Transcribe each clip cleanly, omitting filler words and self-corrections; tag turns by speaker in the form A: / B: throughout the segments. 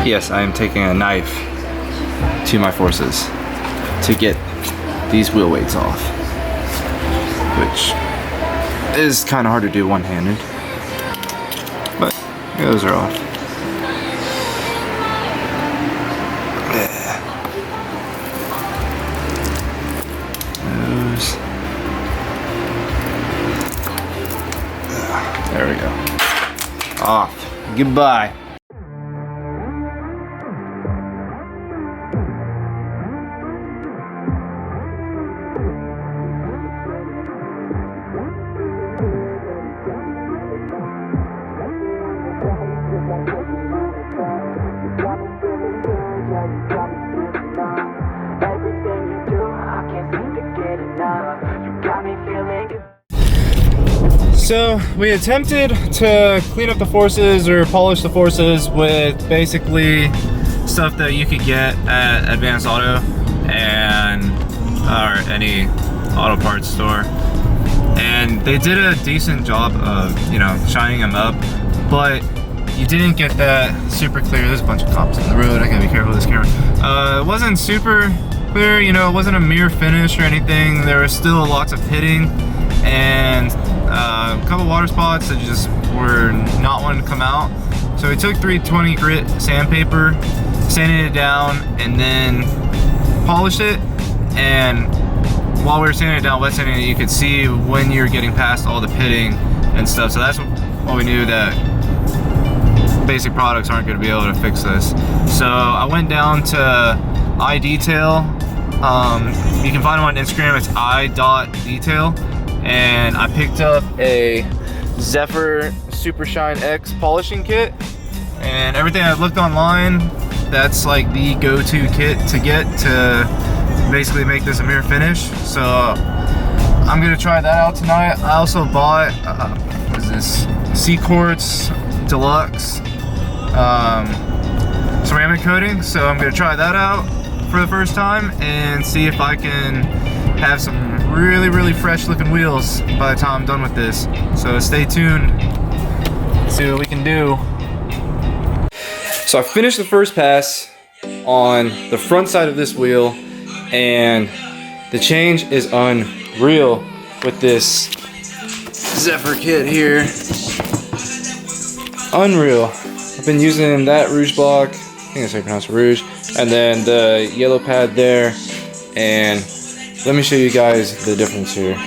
A: Yes, I am taking a knife to my forces to get these wheel weights off, which is kind of hard to do one-handed, but those are off. Those. There we go. Off. Goodbye. So we attempted to clean up the forces or polish the forces with basically stuff that you could get at Advanced Auto and or any auto parts store, and they did a decent job of, you know, shining them up, but you didn't get that super clear. There's a bunch of cops on the road. I gotta be careful with this camera. It wasn't super clear, you know, it wasn't a mirror finish or anything. There was still lots of pitting and a couple water spots that just were not wanting to come out. So we took 320 grit sandpaper, sanded it down, and then polished it. And while we were sanding it down, wet sanding it, you could see when you're getting past all the pitting and stuff. So that's what we knew, that basic products aren't going to be able to fix this. So I went down to iDetail. You can find them on Instagram. It's i.detail. And I picked up a Zephyr Super Shine X polishing kit, and everything I've looked online, that's like the go-to kit to get to basically make this a mirror finish. So I'm gonna try that out tonight. I also bought what is this, C-Quartz Deluxe ceramic coating, so I'm gonna try that out for the first time and see if I can have some really fresh looking wheels by the time I'm done with this. So stay tuned, see what we can do. So I finished the first pass on the front side of this wheel, and the change is unreal with this Zephyr kit here. Unreal. I've been using that rouge block, I think that's how you pronounce it, rouge, and then the yellow pad there, and let me show you guys the difference here.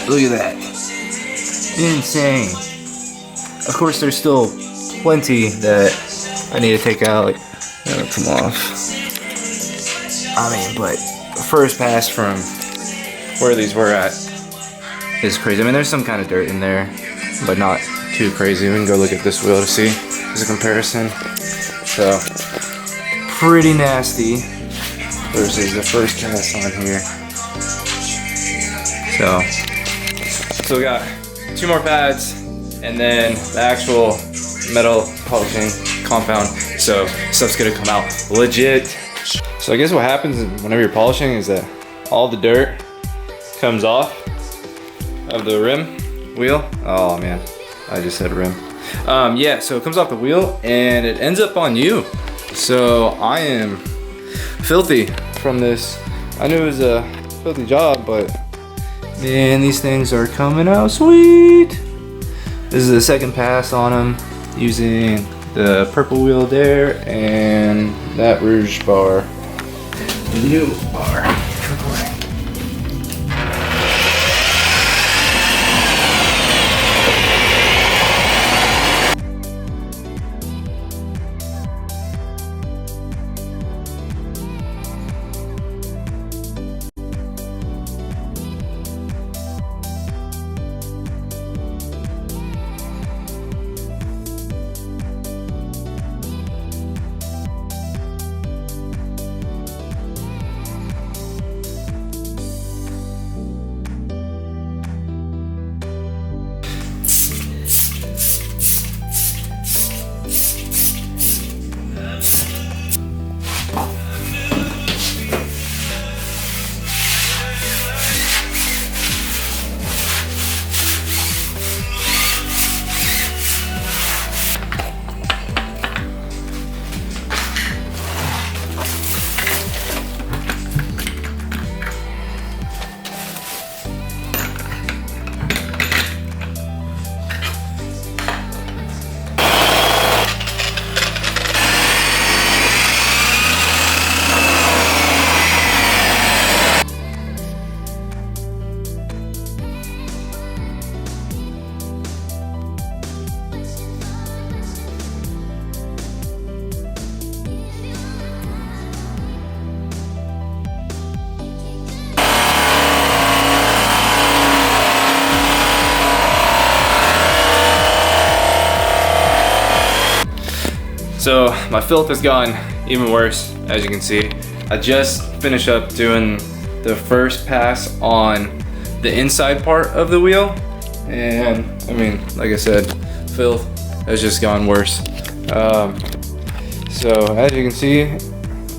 A: Look at that. Insane. Of course, there's still plenty that I need to take out. That'll come off. I mean, but the first pass from where these were at is crazy. I mean, there's some kind of dirt in there, but not too crazy. We can go look at this wheel to see as a comparison. So, pretty nasty versus the first pass on here. So we got 2 more pads and then the actual metal polishing compound. So stuff's gonna come out legit. So I guess what happens whenever you're polishing is that all the dirt comes off of the rim wheel. Oh man, I just said rim. Yeah, so it comes off the wheel and it ends up on you. So I am filthy from this. I knew it was a filthy job, but man, these things are coming out sweet. This is the second pass on them using the purple wheel there and that rouge bar, new bar. So my filth has gone even worse, as you can see. I just finished up doing the first pass on the inside part of the wheel. And I mean, like I said, filth has just gone worse. So as you can see,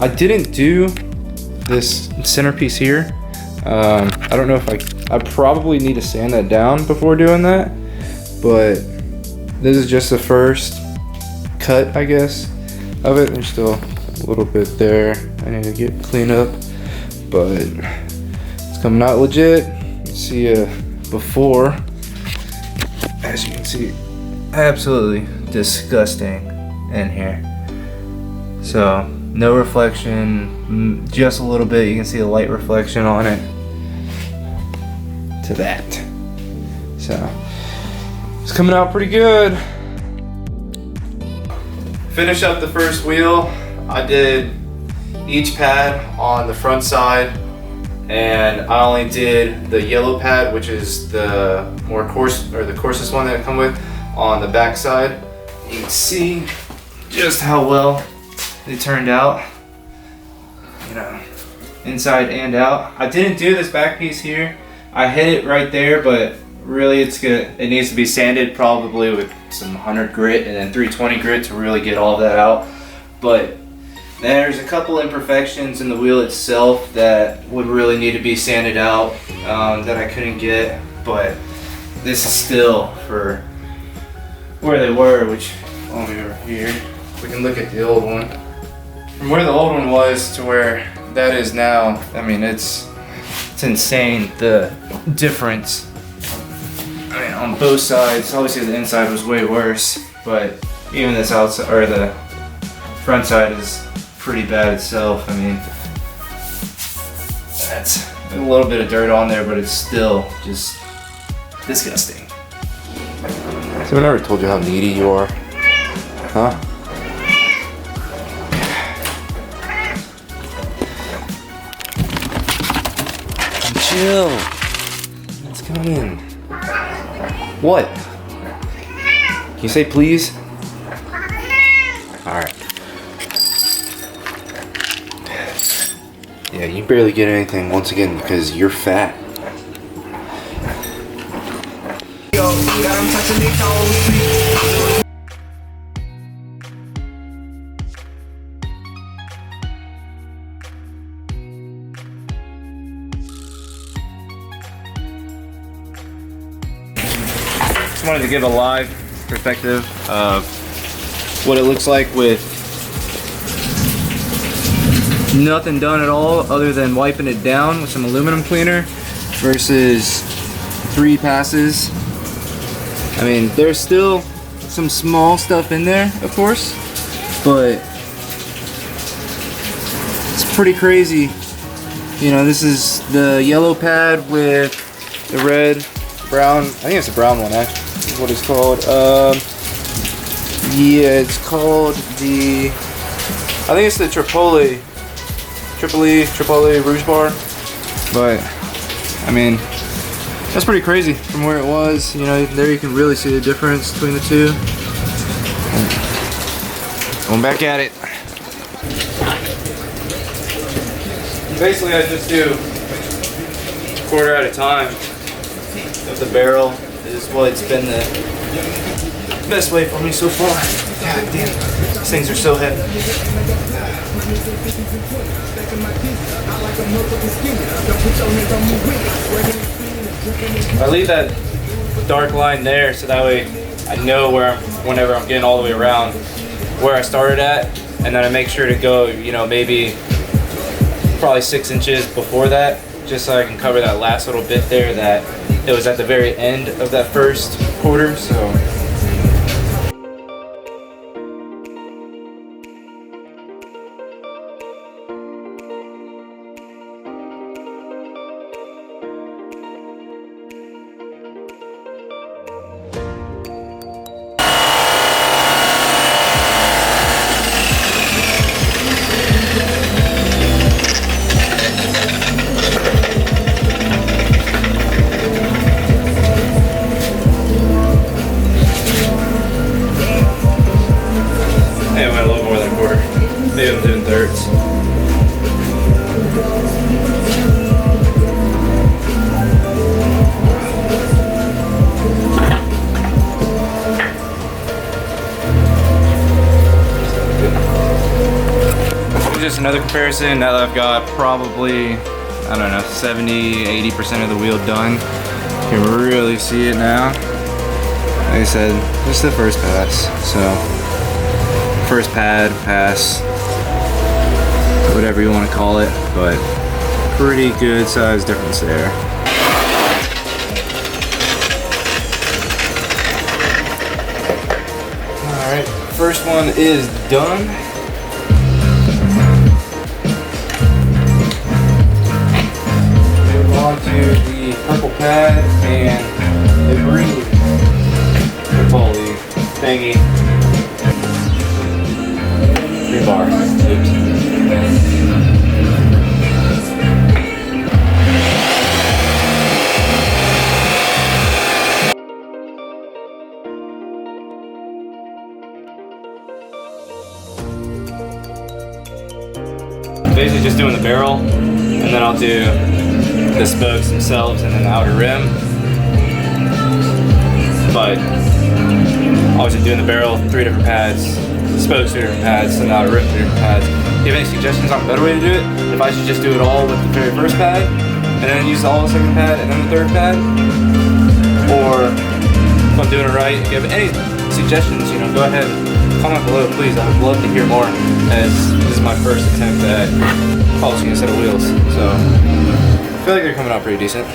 A: I didn't do this centerpiece here. I don't know if I probably need to sand that down before doing that, but this is just the first cut, I guess, of it. There's still a little bit there I need to get cleaned up, but it's coming out legit. You see a before, as you can see, absolutely disgusting in here. So no reflection, just a little bit. You can see a light reflection on it to that. So it's coming out pretty good. Finish up the first wheel. I did each pad on the front side, and I only did the yellow pad, which is the more coarse, or the coarsest one that I come with, on the back side. You can see just how well it turned out, you know, inside and out. I didn't do this back piece here. I hit it right there, but really it needs to be sanded, probably with some 100 grit and then 320 grit to really get all of that out. But there's a couple imperfections in the wheel itself that would really need to be sanded out, that I couldn't get. But this is still for where they were, which, let me over here, we can look at the old one. From where the old one was to where that is now, I mean, it's insane, the difference. I mean, on both sides. Obviously the inside was way worse, but even this outside, or the front side, is pretty bad itself. I mean, that's a little bit of dirt on there, but it's still just disgusting.
B: So I never told you how needy you are, huh? Chill. It's coming. What? Can you say please? Alright. Yeah, you barely get anything once again because you're fat.
A: Just wanted to give a live perspective of what it looks like with nothing done at all other than wiping it down with some aluminum cleaner versus 3 passes. I mean, there's still some small stuff in there, of course, but it's pretty crazy. You know, this is the yellow pad with the red, brown, I think it's a brown one actually, is what it's called. Yeah, it's called the, I think it's the Tripoli Rouge Bar. But, I mean, that's pretty crazy from where it was. You know, there you can really see the difference between the two. Going back at it. Basically, I just do a quarter at a time of the barrel. Is what's been the best way for me so far. God damn, these things are so heavy. I leave that dark line there so that way I know where whenever I'm getting all the way around where I started at, and then I make sure to go, you know, maybe probably 6 inches before that, just so I can cover that last little bit there that it was at the very end of that first quarter. So just another comparison now that I've got probably, I don't know, 70–80% of the wheel done. You can really see it now. Like I said, this is the first pass. So, first pad, pass, whatever you want to call it, but pretty good size difference there. Alright, first one is done. Move on to the purple pad and the green poly thingy. Rebar. Oops. Basically just doing the barrel, and then I'll do the spokes themselves and then the outer rim. But obviously doing the barrel, 3 different pads, spokes 3 different pads, and the outer rim 3 different pads. Do you have any suggestions on a better way to do it? If I should just do it all with the very first pad, and then use all the second pad and then the third pad? Or if I'm doing it right, if you have any suggestions, you know, go ahead. Comment below, please. I would love to hear more, as this is my first attempt at polishing a set of wheels. So I feel like they're coming out pretty decent.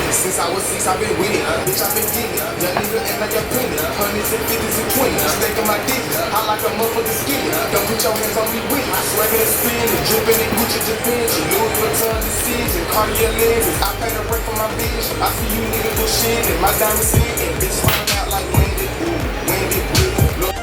C: Since I was 6, I've been with it. Bitch, I've been getting it. Young nigga act like a penny. 100s and 50s and 20s. Stacking my dick. I like a motherfucker skinny. Don't put your hands on me with it. Swagging and spinning. Dripping in Gucci Japan. Louis Vuitton decision. Cartier lenses. I paid a break for my bitch. I see you niggas do shit. And my diamond sitting. Bitch, falling out like Wendy. Wendy, Look.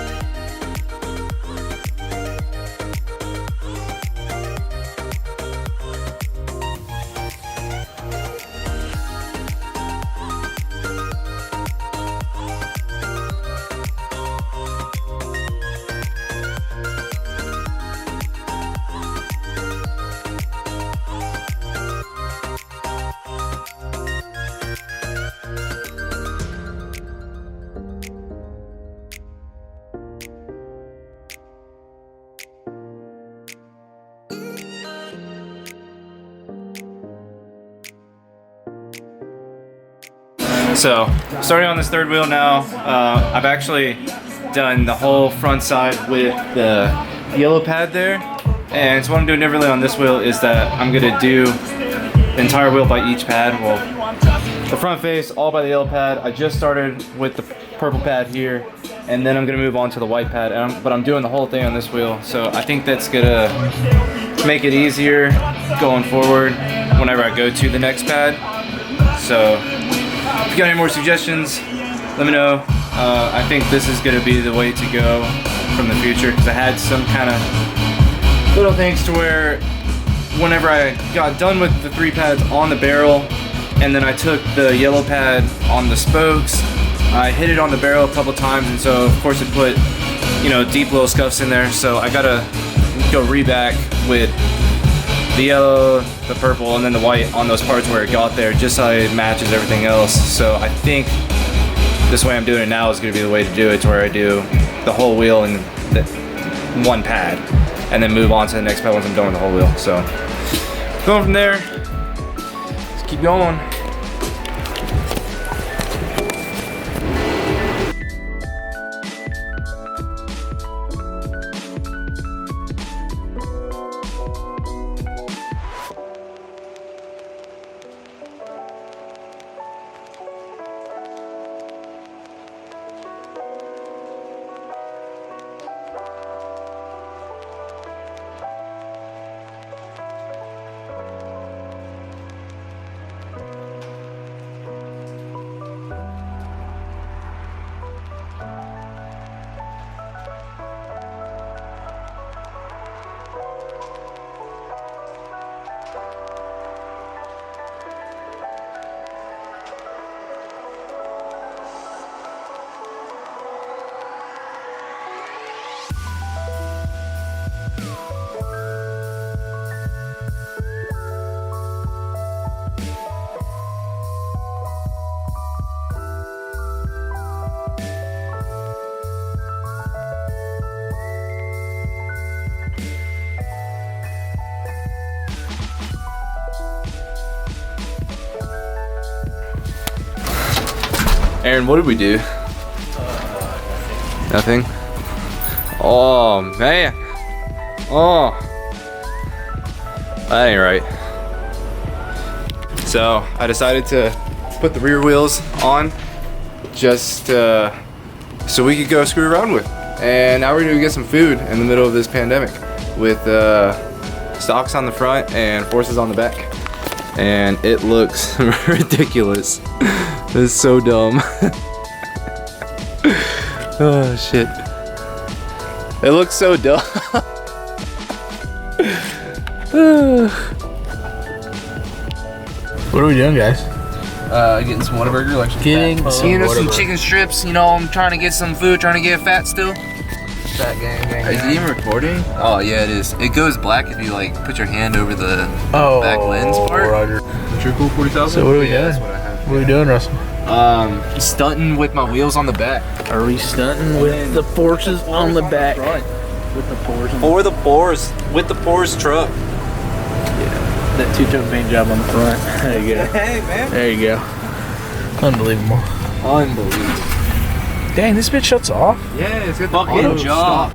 A: So, starting on this third wheel now, I've actually done the whole front side with the yellow pad there. And so what I'm doing differently on this wheel is that I'm gonna do the entire wheel by each pad. Well, the front face all by the yellow pad. I just started with the purple pad here, and then I'm gonna move on to the white pad. But I'm doing the whole thing on this wheel, so I think that's gonna make it easier going forward whenever I go to the next pad. So if you got any more suggestions, let me know. I think this is gonna be the way to go from the future, because I had some kind of little things to where whenever I got done with the 3 pads on the barrel, and then I took the yellow pad on the spokes, I hit it on the barrel a couple times, and so of course it put, you know, deep little scuffs in there. So I gotta go re-back with the yellow, the purple, and then the white on those parts where it got there, just so it matches everything else. So I think this way I'm doing it now is gonna be the way to do it, to where I do the whole wheel in the 1 pad, and then move on to the next pad once I'm done with the whole wheel. So going from there, let's keep going. Aaron, what did we do? Nothing. Oh man. Oh. That ain't right. So I decided to put the rear wheels on just so we could go screw around with. And now we're gonna get some food in the middle of this pandemic with stocks on the front and forces on the back. And it looks ridiculous. It's so dumb. Oh shit. It looks so dumb.
D: What are we doing, guys?
A: Getting some Whataburger, like
D: Getting some,
A: you know, some chicken strips. You know, I'm trying to get some food, trying to get fat still.
D: Fat gang.
A: Is it even recording? Oh yeah, it is. It goes black if you like put your hand over the back lens part.
D: Roger.
A: True cool 40,000.
D: So what are we doing?
A: That's what I have.
D: What are we doing, Russell?
A: Stunting with my wheels on the back.
D: Are we stunting with the forces on the back? With the forces.
A: For the Pours, with the Pours truck.
D: That two-tone paint job on the front. There you go.
A: Hey man.
D: There you go. Unbelievable.
A: Unbelievable.
D: Dang, this bitch shuts off.
A: Yeah, it's good.
D: Fucking job.